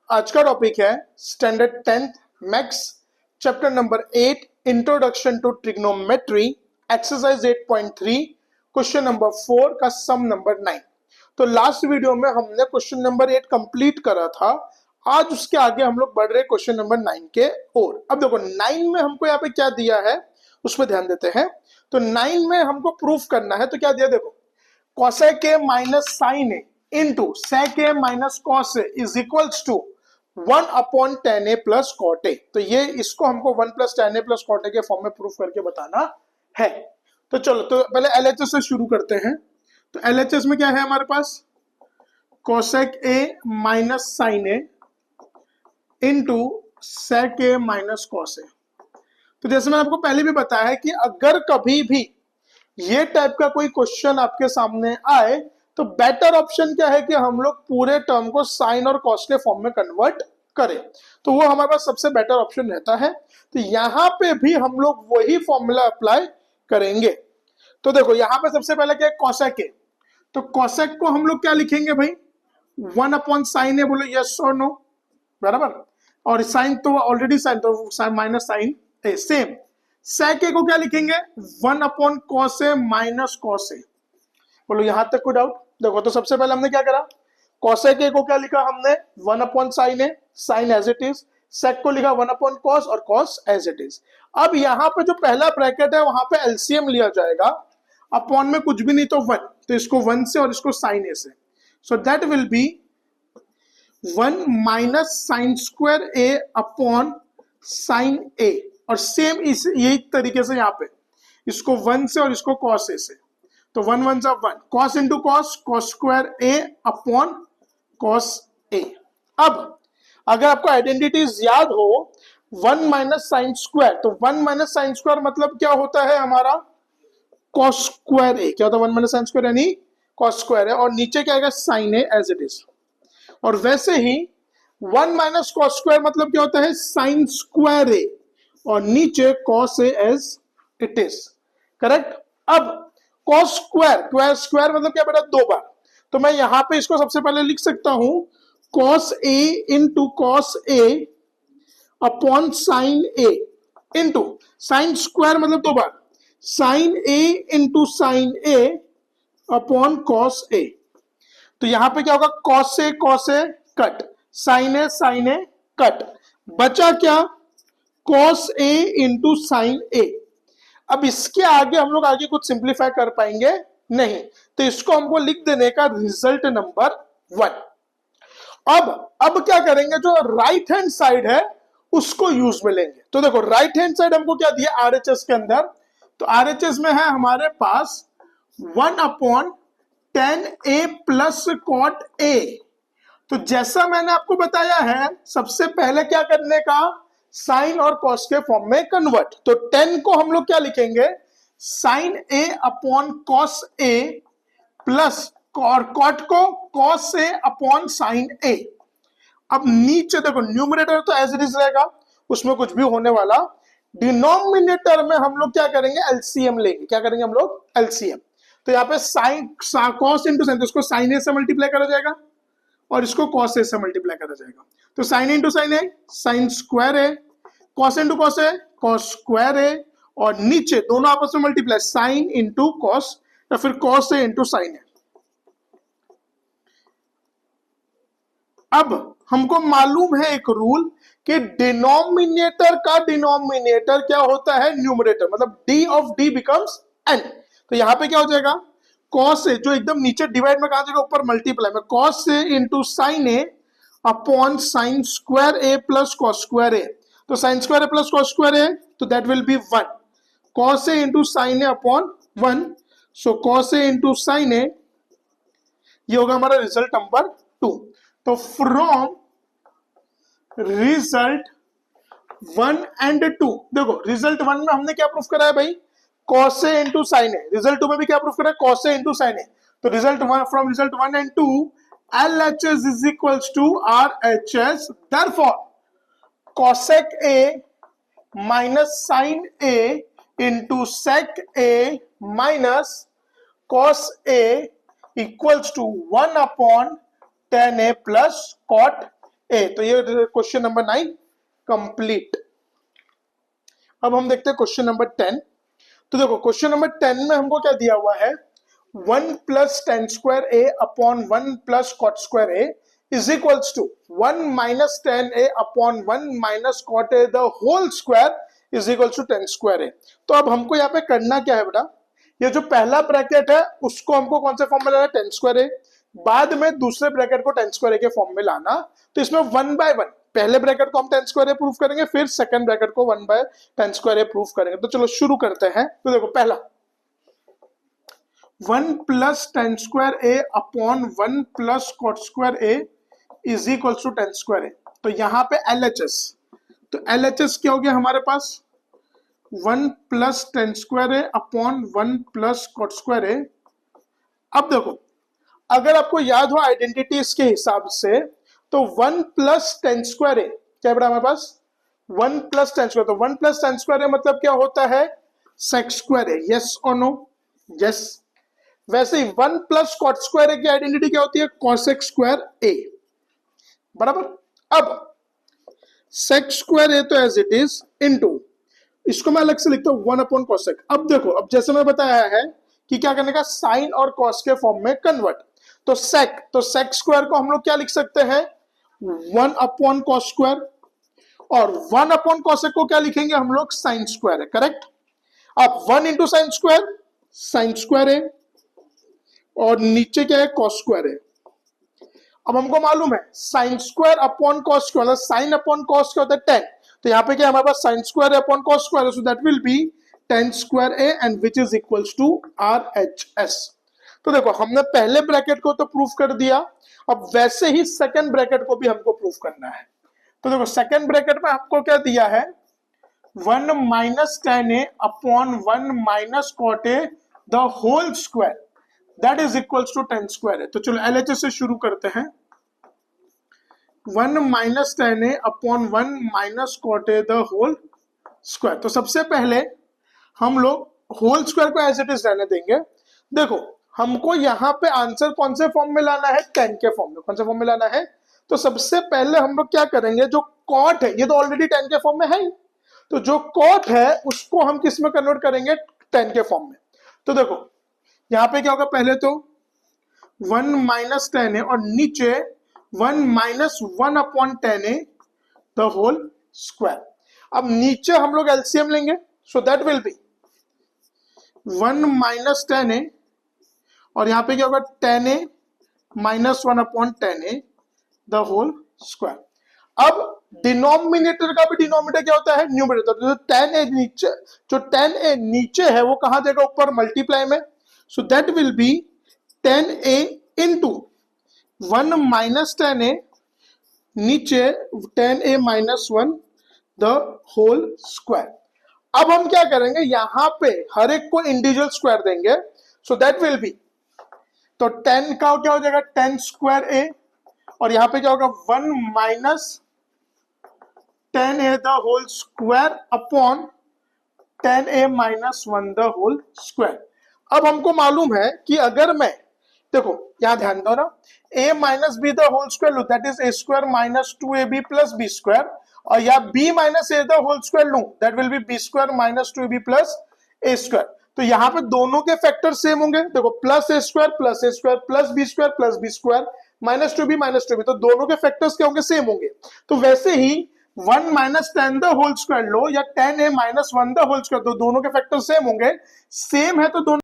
आज का टॉपिक है standard 10th maths chapter number 8 introduction to trigonometry exercise 8.3 question number 4 का सम नंबर 9। तो लास्ट वीडियो में हमने क्वेश्चन नंबर 8 कंप्लीट करा था। आज उसके आगे हम लोग बढ़ रहे क्वेश्चन नंबर 9 के ओर। अब देखो 9 में हमको यहाँ पे क्या दिया है उस पर ध्यान देते हैं। तो 9 में हमको प्रूफ करना है, तो क्या दिया देखो, cosec a minus sine A into sec a minus cos a is equals to 1/tan a plus cot a। तो ये इसको हमको 1+tan a plus cot a के फॉर्म में प्रूफ करके बताना है। तो चलो, तो पहले LHS से शुरू करते हैं। तो LHS में क्या है हमारे पास, cosec a minus sine A into sec a minus cos a। तो जैसे मैंने आपको पहले भी बताया है कि अगर कभी भी ये टाइप का कोई क्वेश्चन आपके सामने आए तो बेटर ऑप्शन क्या है कि हम लोग पूरे टर्म को साइन और कॉस के फॉर्म में कन्वर्ट करें। तो वो हमारे पास सबसे बेटर ऑप्शन रहता है। तो यहाँ पे भी हम लोग वही फॉर्मूला अप्लाई करेंगे। तो देखो यहाँ पे सबसे पहले क्या है, कॉसेक है। तो कॉसेक को हम लोग क्या लिखेंगे भाई, 1/sin है। बोलो यस और नो, बराबर। और साइन तो ऑलरेडी साइन, तो minus sine A same. sec a को क्या लिखेंगे, 1/cos a minus cos a। बोलो यहां तक कोई डाउट? देखो तो सबसे पहले हमने क्या करा, cosec a को क्या लिखा हमने, 1/sin a, sine as it is. sec को लिखा 1/cos और cos एज इट इज। अब यहाँ पे जो पहला ब्रैकेट है वहां पे एलसीएम लिया जाएगा। अपॉन में कुछ भी नहीं तो 1, तो इसको 1 से और इसको sin a से। सो that will be 1 minus sine square a upon sine a। और सेम इस यही तरीके से यहाँ पे इसको 1 से और इसको cos a से। तो 1 1 जा 1, cos into cos, cos square a upon cos a। अब अगर आपको आइडेंटिटीज याद हो, 1 माइनस साइन स्क्वायर, तो 1 माइनस साइन स्क्वायर मतलब क्या होता है हमारा, cos स्क्वायर a। क्या होता है 1 माइनस साइन स्क्वायर, यानी cos स्क्वायर है, और नीचे क्या आएगा sine a as it is. और वैसे ही 1 माइनस cos स्क्वायर मतलब क्या होता है, साइन स्क्वायर a, और नीचे cos a as it is, correct. अब cos स्क्वायर, स्क्वायर मतलब क्या बेटा, 2 बार। तो मैं यहां पे इसको सबसे पहले लिख सकता हूं cos a into cos a upon sine a into sine square मतलब 2 बार, sine a into sine a upon cos a। तो यहां पे क्या होगा, cos a cut, sine a cut, बचा क्या, cos a into sine a। अब इसके आगे हम लोग आगे कुछ सिंप्लीफाई कर पाएंगे नहीं, तो इसको हमको लिख देने का रिजल्ट नंबर 1। अब क्या करेंगे, जो राइट हैंड साइड है उसको यूज में लेंगे। तो देखो राइट हैंड साइड हमको क्या दिया आरएचएस के अंदर, तो आरएचएस में है हमारे पास 1/tan a plus cot a। तो जैसा मैंने आपको बताया है, सबसे पहले क्या करने का, साइन और कॉस के फॉर्म में कन्वर्ट। तो 10 को हम लोग क्या लिखेंगे, sine a upon cos a plus और कॉट को cos a upon sine a। अब नीचे देखो न्यूमरेटर तो एज इट इज रहेगा, उसमें कुछ भी होने वाला। डिनोमिनेटर में हम लोग क्या करेंगे, एलसीएम लेंगे। क्या करेंगे हम लोग, एलसीएम। तो यहाँ पे साइन कॉस इंटू साइन, तो इसको साइन a से मल्टीप्लाई करा जाएगा और इसको cos a से मल्टीप्लाई करा जाएगा। तो साइन इंटू साइन है साइन स्क्वायर है, cos इंटू cos है cos स्क्वायर है, और नीचे दोनों आपस में मल्टीप्लाई, साइन इंटू cos या फिर cos a इंटू साइन है। अब हमको मालूम है एक रूल कि डिनोमिनेटर का डिनोमिनेटर क्या होता है, न्यूमरेटर, मतलब d of d becomes n। तो यहां पे क्या हो जाएगा, cos a जो एकदम नीचे डिवाइड में कहा जाएगा, ऊपर मल्टीप्लाई में cos a into sine a upon sine square a plus cos square a। तो sine square a plus cos square a, तो that will be 1, cos a into sine a upon 1। So cos a into sine a, ये होगा हमारा result number 2। तो from result 1 and 2, देखो result 1 में हमने क्या प्रूफ करा है भाई, cos a into sine a। Result 2 में भी क्या प्रूफ करा है, cos a into sine a। तो result 1, from result 1 and 2, LHS is equals to RHS, therefore cosec a minus sin a into sec a minus cos a equals to 1/tan a plus cot ए। तो ये question number 9 complete. अब हम देखते हैं question number 10। तो देखो question number 10 में हमको क्या दिया हुआ है, 1 plus tan square a upon 1 plus cot square a is equals to 1 minus tan a upon 1 minus cot a the whole square is equals to tan square a. तो अब हमको यहाँ पे करना क्या है बेटा, ये जो पहला ब्रैकेट है उसको हमको कौन से फॉर्म में लाना है, टेन स्क्वायर ए, बाद में दूसरे ब्रैकेट को टेन स्क्वायर ए के फॉर्म में लाना। तो इसमें 1 बाय 1 पहले ब्रैकेट को हम टेन स्क्वायर ए प्रूफ करेंगे, फिर सेकंड ब्रैकेट को 1 by ten square A proof करेंगे। तो चलो शुरू करते हैं। तो देखो पहला 1 plus tan square a upon 1 plus cot square a is equal to tan square a. तो यहाँ पे LHS, तो LHS क्या हो गया हमारे पास, 1 plus tan square a upon 1 plus cot square ए। अब देखो अगर आपको याद हो आइडेंटिटीज के हिसाब से, तो 1 प्लस टेन स्क्वायर ए क्या बेटा हमारे पास 1 प्लस टेन स्क्वायर, तो 1 प्लस टेन स्क्वायर ए मतलब क्या होता है, सेक स्क्वायर ए। यस और नो, यस। वैसे ही 1 प्लस कॉट स्क्वायर ए की आइडेंटिटी क्या होती है, कॉसेक स्क्वायर ए, बराबर। अब सेक स्क्वायर ए तो एज इट इज इनटू, इसको मैं अलग से लिखता हूं 1 अपॉन कॉसेक। अब देखो, अब जैसे मैं बताया है कि क्या करने का, साइन और कॉस के फॉर्म में कन्वर्ट। तो सेक स्क्वायर को हम लोग क्या लिख सकते हैं, 1 अपॉन कॉस स्क्वायर, और 1 अपॉन कॉसेक को क्या लिखेंगे हम लोग, साइन स्क्वायर है, करेक्ट। अब 1 इंटू साइन स्क्वायर है, और नीचे क्या है, कॉस स्क्वायर है। अब हमको मालूम है sine square upon cos square, sine upon cos क्या होता है, टेन। तो यहाँ पे क्या हमारे पास sine square upon cos square, so that will be tan square a and which is equals to RHS। तो देखो हमने पहले ब्रैकेट को तो प्रूफ कर दिया, अब वैसे ही सेकंड ब्रैकेट को भी हमको प्रूफ करना है। तो देखो सेकंड ब्रैकेट में आपको क्या दिया है, 1 minus tan a upon 1 minus cot a the whole square that is equals to tan square a. तो चलो LHS से शुरू करते हैं। 1 minus tan a upon 1 minus cot a the whole square. तो सबसे पहले हम लोग होल स्क्वायर को एज इट इज रहने देंगे। देखो हमको यहाँ पे आंसर कौन से फॉर्म में लाना है, 10 के फॉर्म में। कौन से फॉर्म में लाना है, तो सबसे पहले हम लोग क्या करेंगे, जो कॉट है ये तो ऑलरेडी 10 के फॉर्म में है ही, तो जो कॉट है उसको हम किस में कन्वर्ट करेंगे, 10 के फॉर्म में। तो देखो यहाँ पे क्या होगा, पहले तो 1 माइनस टेन है और नीचे 1 माइनस 1 अपॉन टेन है द होल स्क्वायर। अब नीचे हम लोग एलसीएम लेंगे, so that will be 1 minus tan है, और यहाँ पे क्या होगा, tan A minus 1 upon tan A the whole square. अब डिनोमिनेटर का भी डिनोमिनेटर क्या होता है, न्यूमरेटर। तो टेन ए नीचे, जो टेन ए नीचे है वो कहां देगा, ऊपर मल्टीप्लाई में। So that will be 10a into 1 minus tan a, नीचे 10a minus 1 the whole square. अब हम क्या करेंगे, यहां पे हर एक को इंडिविजुअल स्क्वायर देंगे, सो दैट विल बी, तो 10 का क्या हो जाएगा, 10 स्क्वायर ए, और यहां पे क्या होगा, 1 minus 10a the whole square upon 10a minus 1 the whole square. अब हमको मालूम है कि अगर मैं, देखो यहां ध्यान दो ना, a minus b the whole square लू, that is a square minus 2ab plus b square, और या b minus a the whole square लू, that will be b square minus 2ab plus a square. तो यहाँ पे दोनों के factor same होंगे, देखो plus a square plus a square plus b square plus b square minus 2b minus 2b, तो दोनों के फैक्टर्स क्या होंगे, सेम होंगे। तो वैसे ही 1 minus tan the whole square लो या 10a minus 1 the whole square, तो दोनों के फैक्टर सेम होंगे, सेम है तो दोनों